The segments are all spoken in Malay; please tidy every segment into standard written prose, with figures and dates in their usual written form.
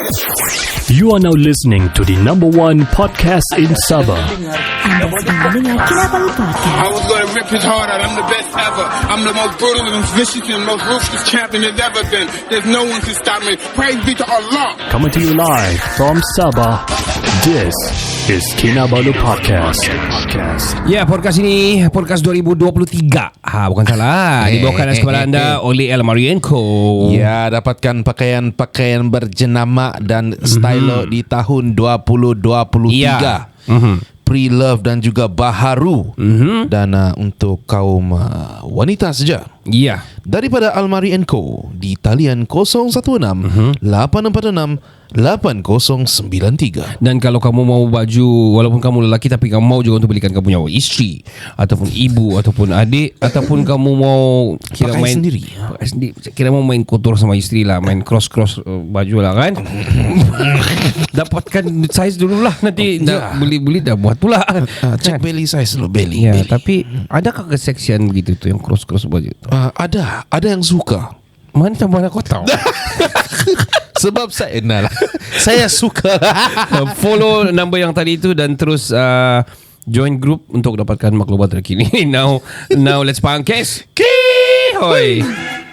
You are now listening to the number one podcast in Sabah. Anda sedang mendengar Kinabalu Podcast. I was going to rip his heart out. I'm the best ever. I'm the most brutal and vicious and most ruthless champion there's ever been. There's no one to stop me. Praise be to Allah. Coming to you live from Sabah. This is Kinabalu Podcast. Ya, podcast ini podcast 2023. Bukan salah. Dibawakan kepada anda oleh El Marienco. Ya, dapatkan pakaian-pakaian berjenama dan stylo di tahun 2023. Ya. Pre-love dan juga baharu. Dan untuk kaum wanita saja. Ya. Daripada Almari & Co di talian 016 846 8093. Dan kalau kamu mau baju, walaupun kamu lelaki tapi kamu mau juga untuk belikan kamu punya isteri ataupun ibu ataupun adik, ataupun kamu mau kira pakai main sendiri. Pakai sendiri. Kira mau main kotor sama isteri lah, main cross baju lah kan. Dapatkan size dulu lah, nanti dah beli dah buat pula. Cek belly size dulu, belly. Ya, belly. tapi adakah keseksian gitu tuh yang cross baju tu? Ada yang suka. Mana kau tahu? Sebab saya suka. Follow number yang tadi itu dan terus join group untuk dapatkan maklumat terkini. Now let's pangkes. Hoi.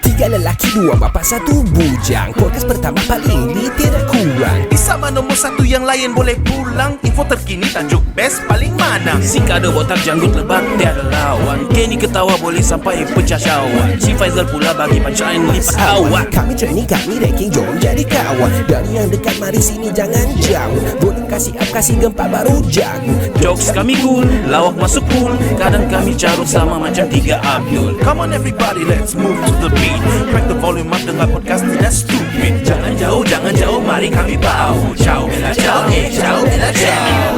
3 lelaki 2 bapa 1 bujang. Podcast pertama paling ini tiada kurang. Di sama nombor 1 yang lain boleh pulang. Info terkini tajuk best paling mana. Si Kado botak janggut lebat tiada lawan. Kenny ketawa boleh sampai pecah syawak. Si Faizal pula bagi punchline lipat awak. Kami training, kami ranking, jom jadi kawan. Dari yang dekat mari sini jangan jauh. Boleh kasih up, kasih gempa baru jago. Jokes kami cool, lawak masuk cool. Kadang kami carut sama macam 3 Abdul. Come on everybody, let's move to the beat. Crack the volume up, dengar podcast tidak stupid. Jangan jauh, mari kami bau. Ciao, bella ciao, ciao, bella ciao.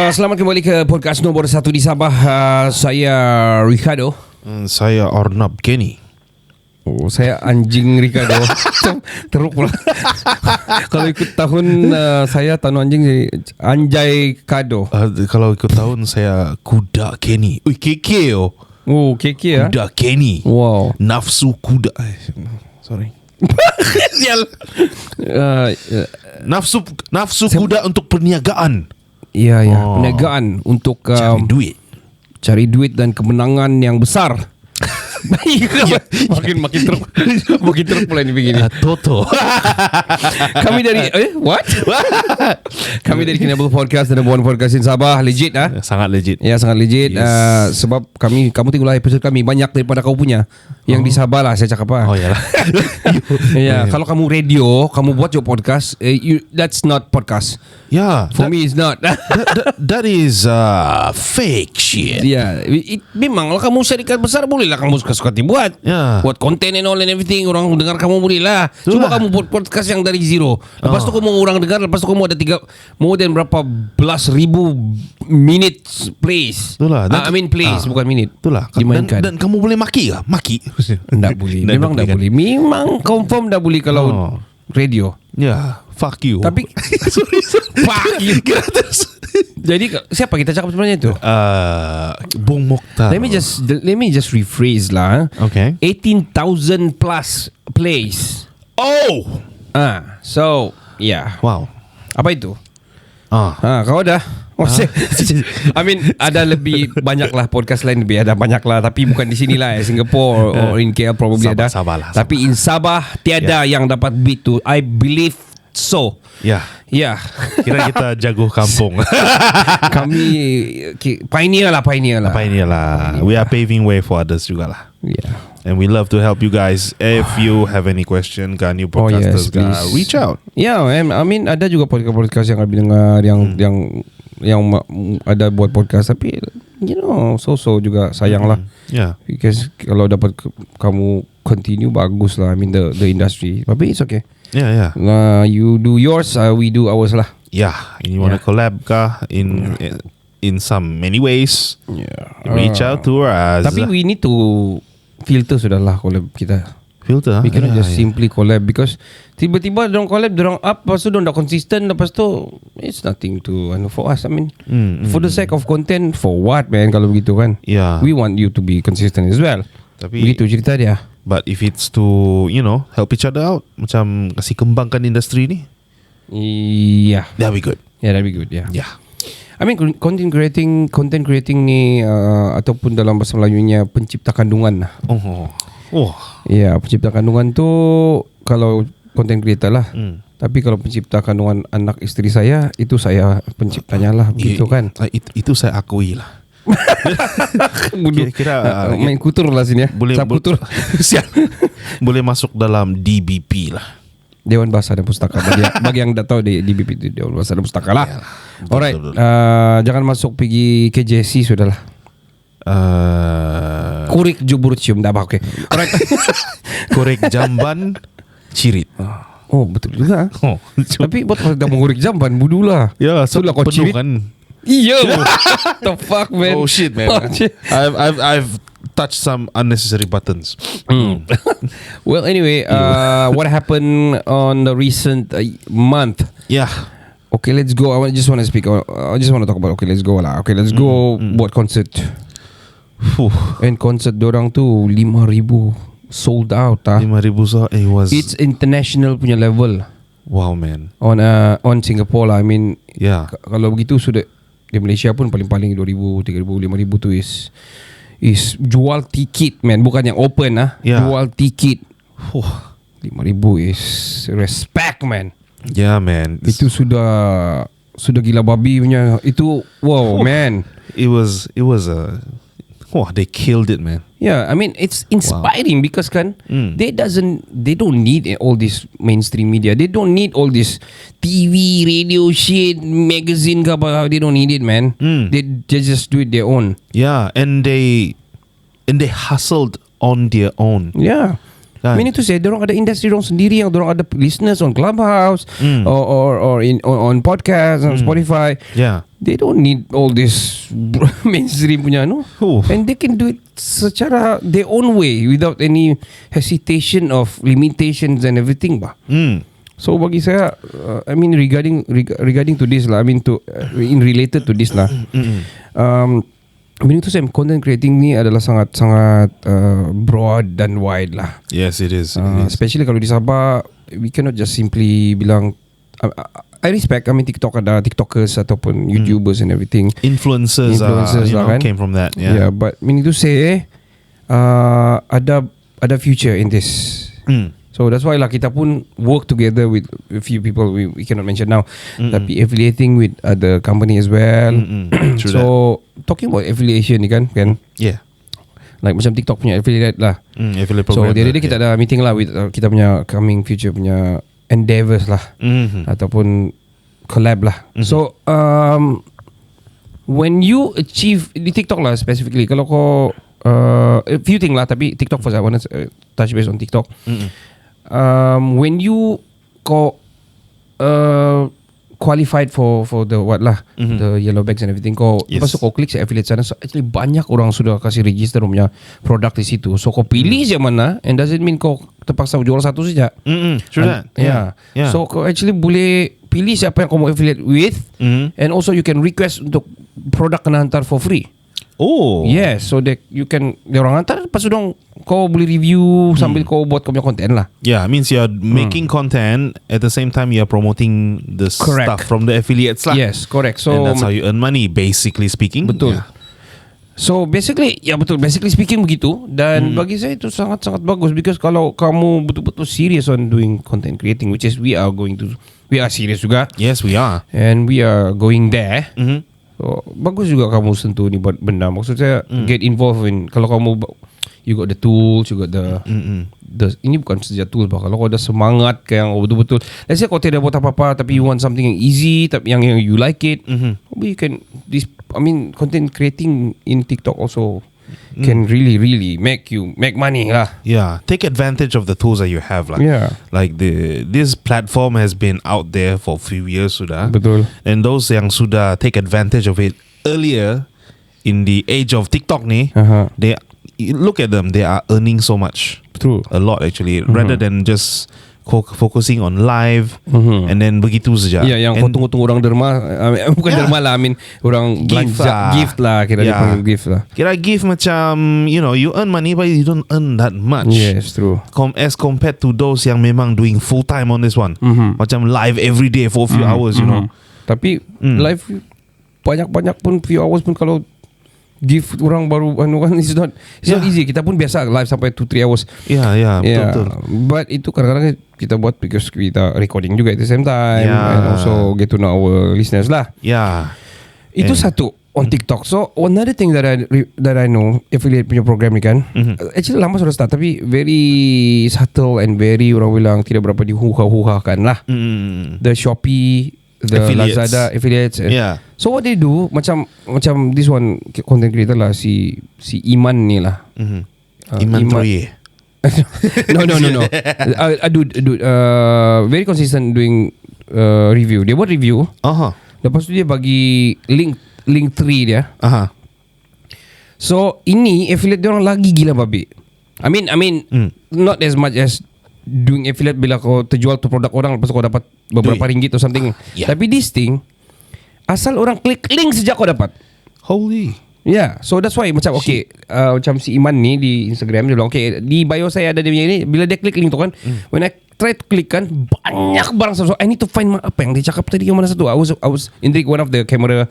Selamat kembali ke podcast nombor 1 di Sabah. Saya Ricardo. Saya Ornab Kenny. Oh, saya anjing Ricardo. Teruk pula. Kalau ikut tahun saya tahun anjing jadi Anjay Kado. Kalau ikut tahun saya Kuda Kenny. Ui, keke yo. Oh, keke ya. Kuda Kenny. Wow. Nafsu kuda. Sorry. Nafsu kuda untuk perniagaan. Iya. Perniagaan untuk cari duit dan kemenangan yang besar. makin teruk pula ini begini. Toto. Kami dari what? Kami dari Kinabalu Podcast dan One Podcast in Sabah. Legit Sangat legit. Ya, sangat legit. Yes. Sebab kamu tengoklah episod kami banyak daripada kau punya. Yang di Sabah lah saya cakap apa. Oh iyalah. Ya, kalau kamu radio, kamu buat your podcast, that's not podcast. Yeah. For me it's not. That is fake shit. Ya, memanglah kamu syarikat besar bolehlah kamu suka-suka buat. Ya. Buat konten and all and everything. Orang dengar kamu bolehlah. Cuba kamu buat podcast yang dari zero. Lepas tu kamu orang dengar, lepas tu kamu ada more than berapa belas ribu minutes plays. Itulah. I mean plays, bukan minute. Itulah. Dimainkan. Dan kamu boleh maki ke? Maki. Tak boleh. Memang tak boleh. Memang confirm dah boleh kalau radio. Ya, fuck you. Tapi fuck you. Jadi siapa kita cakap sebenarnya itu? Bung Mokhtar. Let me just rephrase lah. Okay. 18,000 plus plays. Oh. So yeah. Wow. Apa itu? Kau dah. I mean ada lebih banyak lah podcast lain, lebih ada banyak lah, tapi bukan di sini lah, Singapore or in KL probably ada. Sabah. Tapi in Sabah tiada yang dapat beat tu. I believe so. Ya. Kira kita jago kampung. Kami pioneer lah. We are paving way for others juga lah. Yeah. And we love to help you guys. If you have any question, new podcasters, reach out. Yeah, I mean ada juga podcast yang kami dengar yang ada buat podcast, tapi so juga sayang lah. Yeah. Because kalau dapat kamu continue bagus lah. I mean the industry. Tapi it's okay. Yeah. You do yours, we do ours lah. Yeah. You want to collab kah in many ways? Yeah. Reach out to us. Tapi we need to filter sudahlah collab kita. Filter. We cannot just simply collab, because tiba-tiba dorang collab, dorang up, lepas tu dorang dah consistent, lepas tu it's nothing to for us. I mean, for the sake of content, for what man kalau begitu kan? Yeah. We want you to be consistent as well. Tapi begitu cerita dia. But if it's to, help each other out, macam kasih kembangkan industri ni, Yeah. that'll be good. Yeah, that'd be good. Yeah. Yeah. I mean content creating ni ataupun dalam bahasa Melayunya pencipta kandungan lah. Ya, pencipta kandungan tu kalau content creator lah. Tapi kalau pencipta kandungan anak isteri saya, itu saya penciptanya lah, begitu kan? Itu saya akui lah. Kira main kutur lah sini ya. Boleh kutur. Siap. Boleh masuk dalam DBP lah. Dewan Bahasa dan Pustaka. Bagi yang tak tahu DBP itu Dewan Bahasa dan Pustaka lah. Alright. Jangan masuk pergi KJC sudahlah. Kurik jubur cium dah apa? Okay. Alright. Kurik jamban cirit. Oh betul juga. Tapi buat kalau dah mengurik jamban budulah. Ya, itulah kau cirit kan. Iya. The fuck man. Oh shit man. I've touched some unnecessary buttons. Well anyway, what happened on the recent month? Yeah. Okay, let's go. I just want to speak. I just want to talk about. Okay, let's go lah. Okay, let's go. Buat concert. And concert dorang tu 5,000 sold out. 5,000 It's international punya level. Wow man. On Singapore lah. I mean, yeah. Kalau begitu sudah di Malaysia pun paling-paling 2,000, 3,000, 5,000 tu is jual tiket man, bukan yang open lah. Yeah. Jual tiket. 5,000 is respect man. Yeah man. Itu sudah gila babi punya. Itu wow man. It was they killed it man. Yeah, I mean it's inspiring because kan they don't need all this mainstream media. They don't need all this TV, radio shit, magazine ke apa. They don't need it man. They just do it their own. Yeah, and they hustled on their own. Yeah. I mean itu saya, dorang ada industri dorang sendiri, yang dorang ada listeners on Clubhouse or on podcast on Spotify. Yeah. They don't need all this mainstream punya and they can do it secara their own way without any hesitation of limitations and everything bah. So bagi saya, I mean regarding to this lah, I mean to in related to this lah. I mean itu saya, content creating ni adalah sangat broad dan wide lah. Yes, it is. Especially kalau di Sabah, we cannot just simply bilang. I respect. I mean TikTokers ataupun YouTubers and everything. Influencers lah kan, came from that. Yeah. But I mean itu saya ada future in this. So that's why lah kita pun work together with a few people we cannot mention now. Tapi affiliating with other company as well. So talking about affiliation ni kan. Yeah. Like macam TikTok punya affiliate lah. Affiliate So program. the other day kita ada meeting lah with kita punya coming future punya endeavors lah. Ataupun collab lah. So when you achieve di TikTok lah specifically, kalau kau a few thing lah, tapi TikTok first I want to touch base on TikTok. When you qualified for the what lah, the yellow bags and everything, lepas tu kau klik si affiliate sana, so actually banyak orang sudah kasih register punya produk di situ. So kau pilih je mana, and doesn't mean kau terpaksa jual satu saja. True that. Yeah. So kau actually boleh pilih siapa yang kau mau affiliate with, and also you can request untuk produk kena hantar for free. Oh. Yes, so that you can, dia orang hantar, lepas tu dong kau boleh review sambil kau buat kau punya content lah. Yeah, it means you're making content at the same time you're promoting the stuff from the affiliates lah. Yes, correct. So and that's how you earn money, basically speaking. Betul. Yeah. So basically, betul. Basically speaking begitu. Dan bagi saya itu sangat-sangat bagus, because kalau kamu betul-betul serious on doing content creating, which is we are serious juga. Yes, we are. And we are going there. So, bagus juga kamu sentuh ni benda. Maksud saya get involved in, kalau kamu you got the tools, you got the ini bukan saja tools bah. Kalau kau ada semangat kayak yang betul-betul, let's say kau tidak buat apa-apa tapi you want something yang easy, tapi yang you like it, maybe you can content creating in TikTok also can really make money lah. Yeah, take advantage of the tools that you have lah. Yeah. Like this platform has been out there for a few years sudah. Betul. And those yang sudah take advantage of it earlier in the age of TikTok ni, they look at them, they are earning so much. True. A lot actually, rather than just focusing on live, and then begitu saja. Ya, yang kau tunggu-tunggu orang derma, bukan derma lah, orang Gift belanja lah. gift lah, kira dia panggil gift lah. Kira gift macam, you earn money but you don't earn that much. Yes, true. As compared to those yang memang doing full time on this one, macam live every day for a few hours, you know. Tapi live banyak-banyak pun few hours pun kalau give orang baru kan, it's not easy. Kita pun biasa live sampai 2-3 hours. Ya, betul. But itu kadang-kadang kita buat because kita recording juga at the same time, and also get to know our listeners lah. Ya. Itu satu on TikTok. So another thing that I know, affiliate punya program ni kan, actually lama sudah start tapi very subtle and very orang bilang tidak berapa dihuha-huhakan lah. The Shopee, the Affiliates. Lazada affiliates. Yeah. So what they do, macam this one content creator lah, si Iman ni lah. Iman Troye. No. Dude, very consistent doing review. Dia buat review. Lepas tu dia bagi link tree dia. So ini affiliate dia orang lagi gila babi. I mean not as much as doing affiliate bila kau terjual tu produk orang lepas kau dapat beberapa ringgit or something. Tapi this thing asal orang klik link sejak kau dapat. Holy. Yeah, so that's why macam okay, macam si Iman ni di Instagram dia bilang okay, di bio saya ada dia punya ni, bila dia klik link tu kan, when I try to klik kan, banyak barang. So I need to find apa yang dia cakap tadi yang mana satu. I was intrigued one of the camera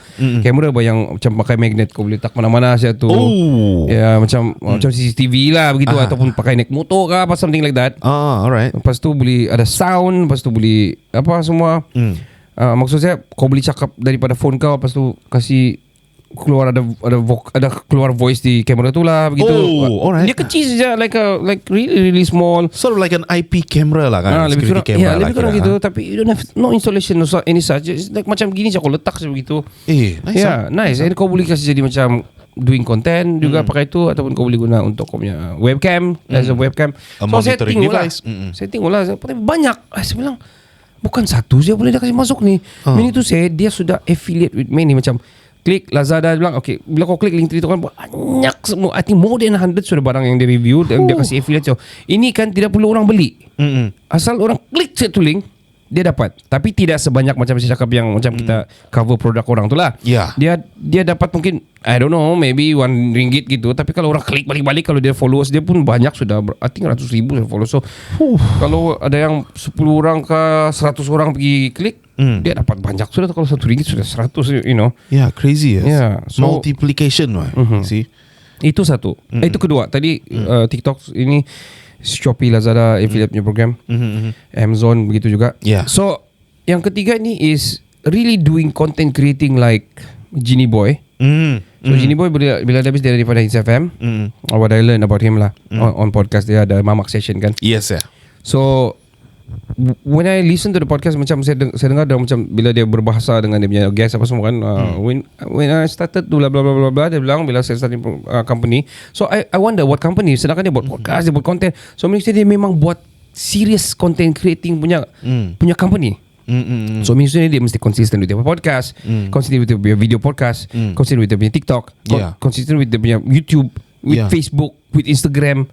yang macam pakai magnet kau boleh tak mana-mana saya tu. Ya, macam CCTV lah begitu, ataupun pakai naik motor ke apa something like that. Alright. Lepas tu boleh ada sound, lepas tu boleh apa semua. Maksud saya kau boleh cakap daripada phone kau, lepas tu kasih keluar ada keluar voice di kamera tu lah begitu. Alright. Dia kecil saja, like really small. Sort of like an IP camera lah kan. Lebih kurang, camera lebih kurang kira, gitu. Tapi you don't have no installation or any such. It's like macam gini je kau letak je begitu. Nice. Nice. And kau boleh kasih jadi macam doing content juga pakai tu, ataupun kau boleh guna untuk kau punya webcam as a webcam. A monitoring device. Saya tengok lah. Tapi banyak. Saya bilang bukan satu je boleh dah kasih masuk ni. Ini tu dia sudah affiliate with many macam. Klik Lazada, dia bilang okay, bila kau klik link tree tu kan banyak semua, I think more than 100 sudah barang yang dia review dan dia kasih affiliate. So ini kan tidak perlu orang beli, asal orang klik satu link dia dapat. Tapi tidak sebanyak macam saya cakap yang macam kita cover produk orang tu lah. Dia dapat mungkin I don't know, maybe RM1 gitu. Tapi kalau orang klik balik-balik, kalau dia followers dia pun banyak, sudah I think 100,000 followers. So kalau ada yang 10 orang ke 100 orang pergi klik, dia dapat banyak sudah. Kalau RM1 sudah 100, you know. Yeah, crazy. Yeah, so multiplication right? See. Itu satu. Itu kedua. Tadi TikTok ini Shopee, Lazada affiliate punya program, Amazon begitu juga. So yang ketiga ni is really doing content creating like Genie Boy. So Genie Boy bila dia habis daripada Hits FM, what I learn about him lah on podcast dia ada Mamak session kan. Yes. So when I listen to the podcast, macam saya dengar dia macam bila dia berbahasa dengan dia punya guest apa semua kan, when I started to blah blah blah blah, dia bilang bila saya starting company, so I wonder what company, sedangkan dia buat podcast, dia buat content, so mesti dia memang buat serious content creating punya company. So maksudnya dia mesti consistent with dia podcast, consistent with dia video podcast, consistent with dia punya TikTok, consistent with dia punya YouTube, with Facebook, with Instagram.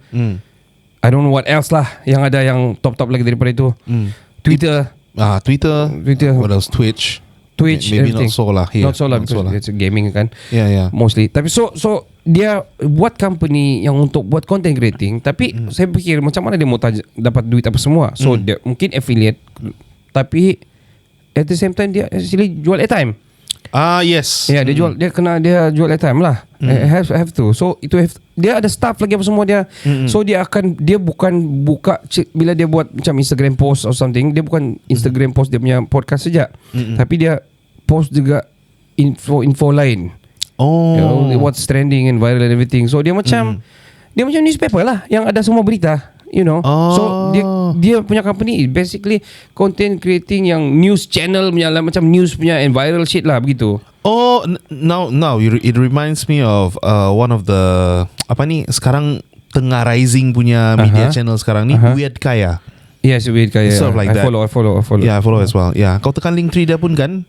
I don't know what else lah yang ada yang top lagi daripada itu. Twitter. What else? Twitch, maybe everything. not so lah here. Not so lah because it's gaming kan. Yeah. Mostly. Tapi so dia buat company yang untuk buat content creating. Tapi saya fikir macam mana dia mau dapat duit apa semua. So dia mungkin affiliate, tapi at the same time dia actually jual airtime. Yes. Ya, dia jual airtime lah. Have to. So itu dia ada staff lagi apa semua dia. So dia bukan buka bila dia buat macam Instagram post or something, dia bukan Instagram post dia punya podcast saja. Tapi dia post juga info lain. You know, what's trending and viral and everything. So dia macam newspaper lah yang ada semua berita. You know, so dia punya company basically content creating yang news channel punya lah, macam news punya and viral shit lah begitu. Now it reminds me of one of the apa ni sekarang tengah rising punya media channel sekarang ni, Weird Kaya. Yes, Weird Kaya. Sort of like I follow. Yeah, I follow as well. Yeah, kau tekan link tree dia pun kan.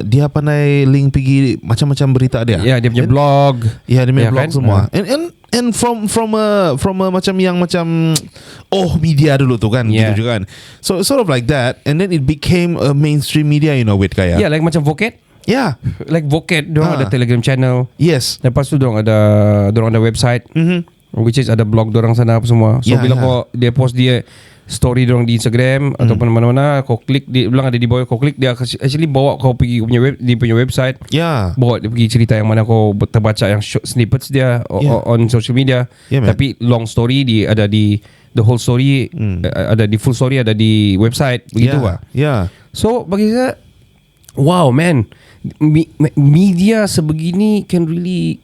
Dia pandai link pergi macam-macam berita dia. Ya, dia punya blog. Ya, dia punya blog kan? semua. And And from a macam yang macam media dulu tu kan, Yeah. gitu juga kan. So sort of like that, and then it became a mainstream media, you know, with Kaya. Yeah, like macam Vocat. Yeah. Like Vocat, diorang Ah. ada Telegram channel. Yes. Lepas tu diorang ada website, which is ada blog diorang sana apa semua. So Yeah, bila yeah. kau dia post dia story diorang di Instagram ataupun mana-mana, kau klik dia bilang ada di bawah, kau klik dia actually bawa kau pergi dia punya website. Yeah. Bawa dia pergi cerita yang mana kau terbaca yang short snippets dia Yeah. on social media. Yeah, man. Tapi long story ada di the whole story ada di full story ada di website begitu lah. Yeah. So bagi saya, wow man, media sebegini can really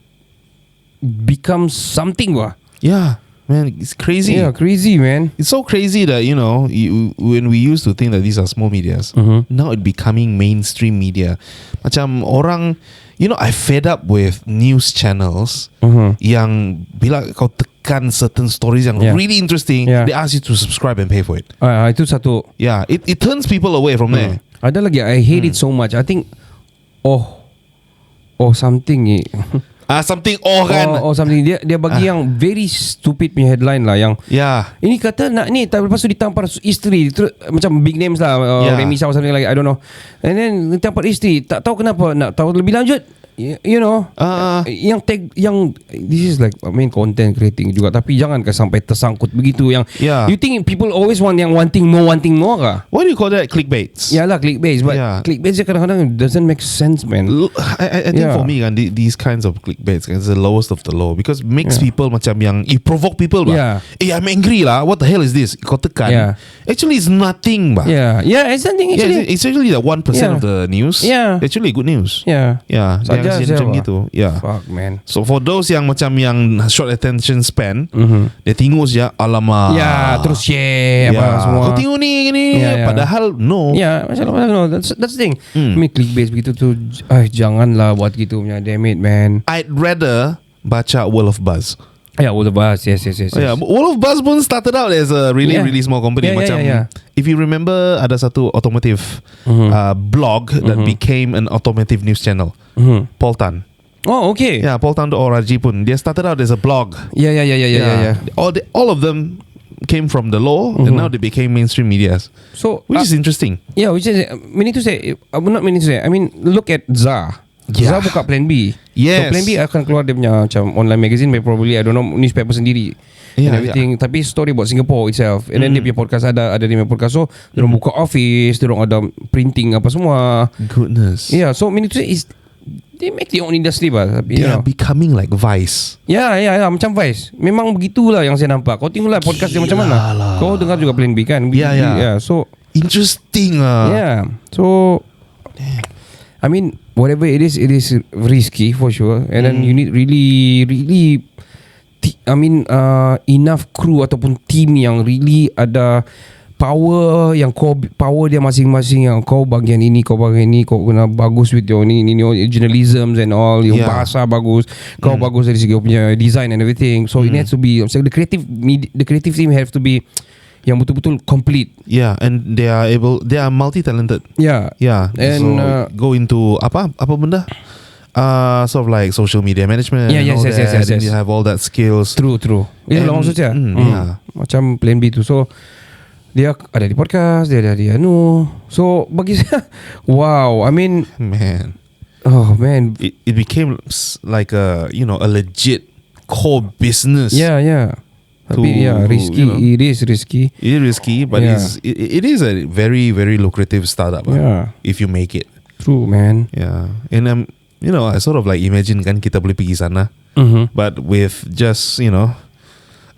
become something wah. Yeah. Man, it's crazy. Yeah, crazy man. It's so crazy that, you know, when we used to think that these are small medias, now it becoming mainstream media. Macam orang, you know, I fed up with news channels yang bila kau tekan certain stories yang Yeah. really interesting, Yeah. they ask you to subscribe and pay for it. Itu satu. Yeah, it turns people away from there. Ada lagi, I hate it so much. I think something ni. Something kan. Something dia bagi yang very stupid punya headline lah, yang Yeah. ini kata nak ni, tapi lepas tu ditampar isteri terus, macam big names lah, Yeah. Remy Shaw something like I don't know, and then ditampar isteri, tak tahu kenapa. Nak tahu lebih lanjut, you know, yang tag, yang this is like main content creating juga, tapi jangan sampai tersangkut begitu yang Yeah. you think people always want yang wanting more kah? What do you call that? Clickbaits. Yalah, clickbait, but Yeah. clickbait je kadang-kadang doesn't make sense, man. I think Yeah. for me kan, these kinds of clickbaits is the lowest of the low, because makes Yeah. people macam yang provoke people bah. Yeah. I'm angry lah. What the hell is this? Kau tekan. Yeah. Actually, it's nothing bah. Yeah, it's something Yeah, actually. it's actually the 1% Yeah. of the news. Yeah. Actually good news. Yeah. Yeah. Saja Dia je macam lah. gitu. Yeah. Fuck man. So for those yang macam yang short attention span, dia tengok je, alamak. Ya, terus share apa Yeah. semua. Kau tengok ni gini. Yeah, yeah. Padahal no. Ya, macam no, that's the thing. I mean, clickbait begitu tu, janganlah buat gitu punya. Damn it, man. I'd rather baca World of Buzz. Yeah, all the bus. Yes. Oh, yeah, World of Buzz pun started out as a really small company. Yeah, Macam if you remember, ada satu automotive blog that became an automotive news channel. Paul Tan. Oh, okay. Yeah, Paul Tan.org pun dia started out as a blog. Yeah. All of them came from the law, and now they became mainstream medias, So, which is interesting. yeah, which is meaning to say, not meaning to say. I mean, look at Zah. Yeah. Zah buka Plan B. Yes. So Plan B akan keluar dia punya macam online magazine, probably I don't know, newspaper sendiri. Yeah, And everything. Tapi story about Singapore itself. And then dia punya podcast ada dia punya podcast. So diorang buka office, diorang ada printing apa semua. Goodness. Yeah, so meaning to say is they make their own industry bah. Tapi They are becoming like Vice. Ya, macam Vice. Memang begitulah yang saya nampak. Kau tengoklah podcast dia macam mana. lah. Kau dengar juga Plan B kan? Yeah. So Interesting. yeah. So I mean, whatever it is risky for sure. And then you need really enough crew ataupun team yang really ada power, yang power dia masing-masing, yang kau bagian ini, kau kena bagus with your ni journalism and all, your bahasa bagus, kau bagus dari segi punya design and everything. So it has to be, so the creative team have to be yang betul-betul complete. Yeah, and they are multi-talented. Yeah. Yeah, And so go into apa benda? Sort of like social media management. Yeah, and yes, all yes, that, yes. and you have all that skills. True. Itulah And- maksudnya. yeah. Macam Plan B tu. So dia ada di podcast, dia ada di So bagi saya, wow. I mean, Man, oh man. it became like a legit core business. Yeah. Tapi risky. It is risky. It is risky, but Yeah. it is a very, very lucrative startup. Yeah. If you make it. True, man. Yeah. And I sort of like imagine kan kita boleh pergi sana, but with just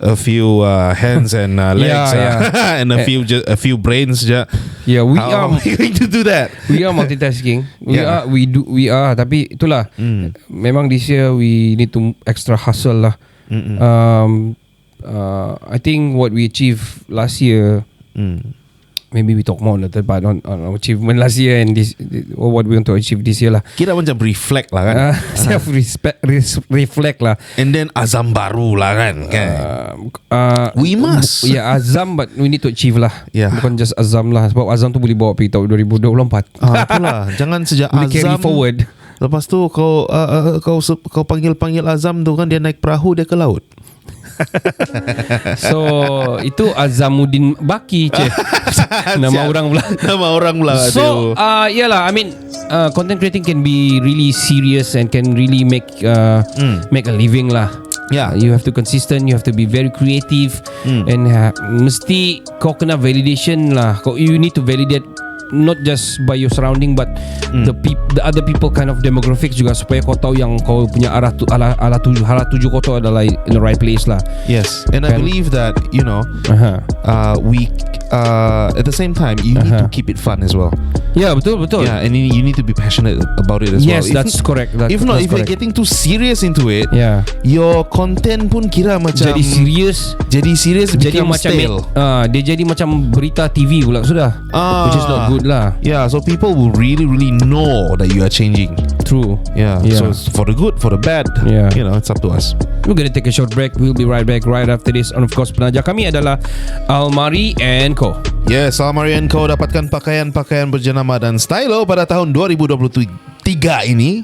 a few hands and legs, Yeah. and a few brains. Yeah, we How are are we going to do that? we are multitasking. Yeah. We are. Tapi itulah. Memang this year we need to extra hustle lah. I think what we achieved last year, maybe we talk more later about on achievement last year and this, or what we want to achieve this year lah. Kita macam reflect lah kan. Reflect lah. And then azam baru lah kan. We must. Yeah, azam, but we need to achieve lah. Yeah. Bukan just azam lah. Sebab azam tu boleh bawa pergi tahun 2024. Itulah. Jangan sejak Boleh carry azam forward. Lepas tu kau panggil Azam tu kan, dia naik perahu dia ke laut. So itu Azamuddin Baki Nama orang pula. So yalah, I mean content creating can be really serious and can really make a living lah. Yeah. You have to consistent, you have to be very creative, and mesti kau kena validation lah. You need to validate not just by your surrounding, but the other people kind of demographics juga, supaya kau tahu yang kau punya arah tuju kau tu adalah in the right place lah. Yes, and I believe that we at the same time you need to keep it fun as well. Yeah, betul. Yeah, and you need to be passionate about it as well. Yes, that's correct. If not, if you're getting too serious into it, your content pun kira macam jadi serius, jadi macam stale. Dia jadi macam berita TV pula sudah, which is not good lah. Yeah, so people will really know that you are changing. True. Yeah. So for the good, for the bad, you know, it's up to us. We're gonna take a short break. We'll be right back right after this. And of course, penaja kami adalah Almari & Co. Yes, Almari & Co. Dapatkan pakaian berjenama dan stylo pada tahun 2023 ini.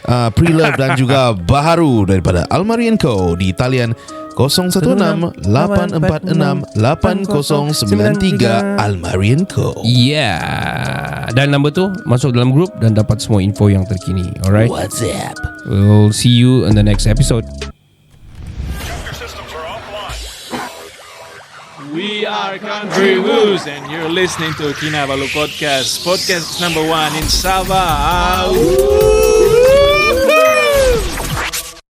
Pre-love dan juga baharu daripada Almari & Co. di talian 016-846-8093 Almari & Co. Yeah. Dan number tu masuk dalam grup dan dapat semua info yang terkini. Alright. WhatsApp. We'll see you in the next episode. We are Country Woos and you're listening to Kinabalu Podcast. Podcast number 1 in Sabah.